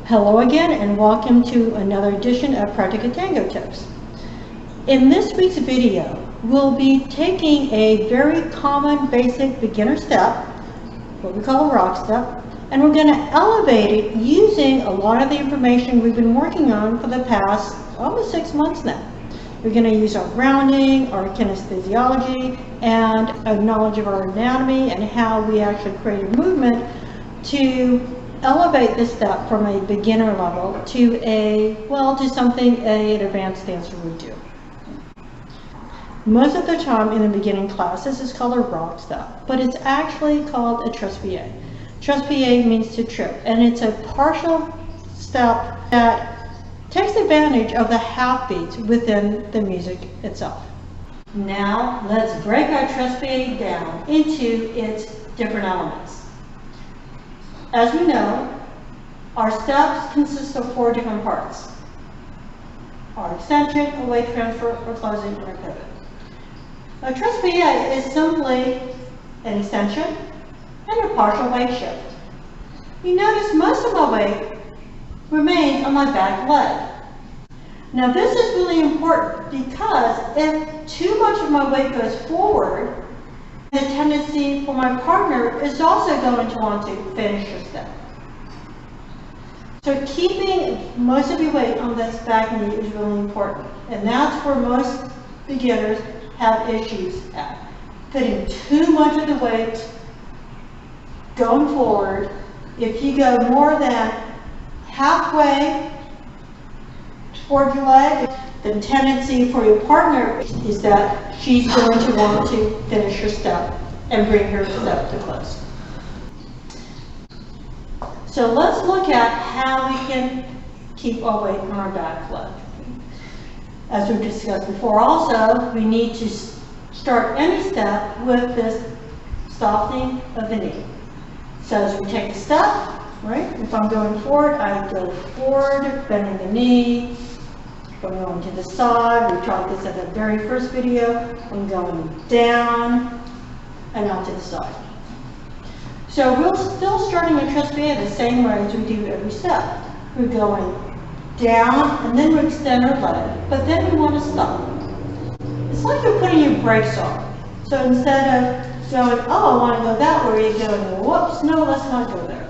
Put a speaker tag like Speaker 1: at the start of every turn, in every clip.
Speaker 1: Hello again and welcome to another edition of Practica Tango Tips. In this week's video, we'll be taking a very common basic beginner step, what we call a rock step, and we're going to elevate it using a lot of the information we've been working on for the past almost 6 months now. We're going to use our grounding, our kinesthesiology, and a knowledge of our anatomy and how we actually create a movement to elevate this step from a beginner level to something an advanced dancer would do. Most of the time in the beginning class, this is called a rock step, but it's actually called a traspie. Traspie means to trip, and it's a partial step that takes advantage of the half beats within the music itself. Now let's break our traspie down into its different elements. As we know, our steps consist of 4 different parts: our extension, a weight transfer, or closing, or a pivot. A traspie is simply an extension and a partial weight shift. You notice most of my weight remains on my back leg. Now this is really important because if too much of my weight goes forward, the tendency for my partner is also going to want to finish your step. So keeping most of your weight on this back knee is really important. And that's where most beginners have issues at. Putting too much of the weight going forward. If you go more than halfway toward your leg, the tendency for your partner is that she's going to want to finish her step and bring her step to close. So let's look at how we can keep our weight on our back leg. As we discussed before also, we need to start any step with this softening of the knee. So as we take the step, right, if I'm going forward, I go forward, bending the knee, going on to the side. We tried this at the very first video. I'm going down and out to the side. So we're still starting a traspie the same way as we do every step. We're going down and then we extend our leg, but then we want to stop. It's like you're putting your brakes on. So instead of going, oh, I want to go that way, you're going, whoops, no, let's not go there.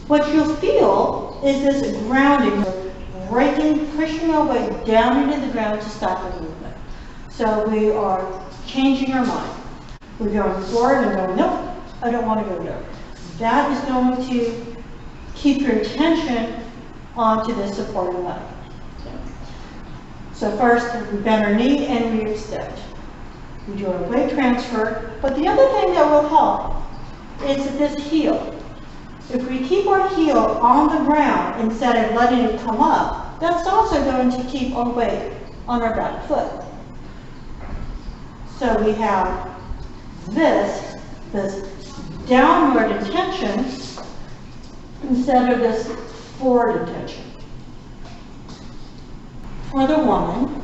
Speaker 1: What you'll feel is this grounding, breaking, pushing our way down into the ground to stop the movement. So we are changing our mind. We're going forward and going, nope, I don't want to go there. That is going to keep your attention onto the supporting leg. So first, we bend our knee and we extend. We do our weight transfer, but the other thing that will help is this heel. If we keep our heel on the ground instead of letting it come up, that's also going to keep our weight on our back foot. So we have this downward intention instead of this forward intention. For the woman,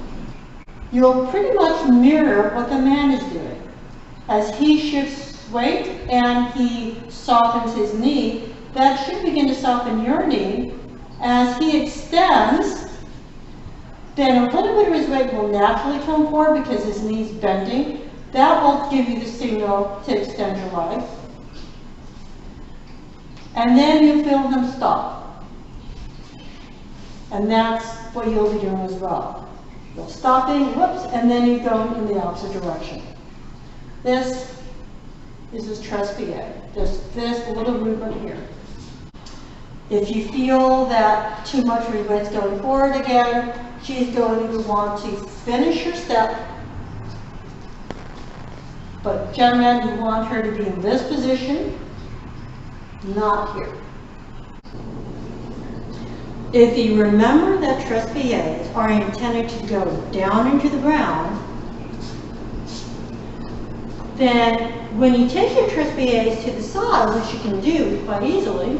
Speaker 1: you'll pretty much mirror what the man is doing. As he shifts weight and he softens his knee, that should begin to soften your knee. As he extends, then a little bit of his weight will naturally come forward because his knee's bending. That will give you the signal to extend your leg. And then you feel him stop. And that's what you'll be doing as well. You're stopping, whoops, and then you're going in the opposite direction. This is this traspie. Just this little movement here. If you feel that too much of your weight's going forward again, she's going to want to finish her step. But gentlemen, you want her to be in this position, not here. If you remember that traspies are intended to go down into the ground, then when you take your traspies to the side, which you can do quite easily,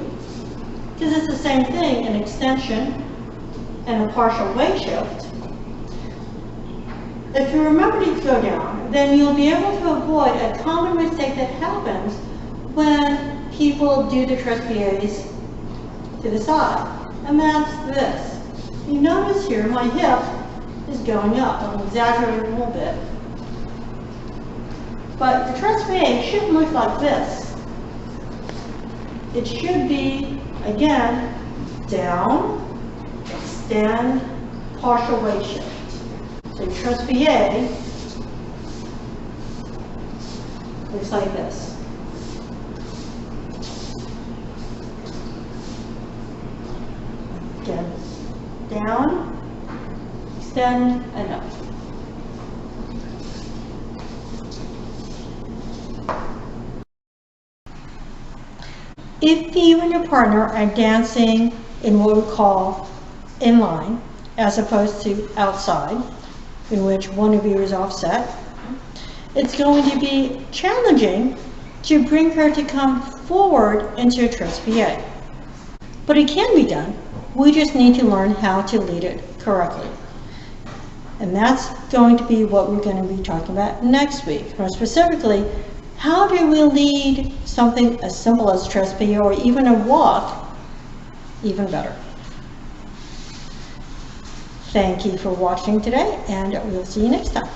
Speaker 1: because it's the same thing, an extension and a partial weight shift, if you remember to go down, then you'll be able to avoid a common mistake that happens when people do the traspies to the side, and that's this. You notice here my hip is going up. I'm exaggerating a little bit. But the traspie shouldn't look like this. It should be, again, down, extend, partial weight shift. So traspie looks like this. Again, down, extend, and up. If you and your partner are dancing in what we call inline, as opposed to outside, in which one of you is offset, it's going to be challenging to bring her to come forward into a traspie. But it can be done. We just need to learn how to lead it correctly. And that's going to be what we're going to be talking about next week. More specifically, how do we lead something as simple as traspie or even a walk even better? Thank you for watching today, and we'll see you next time.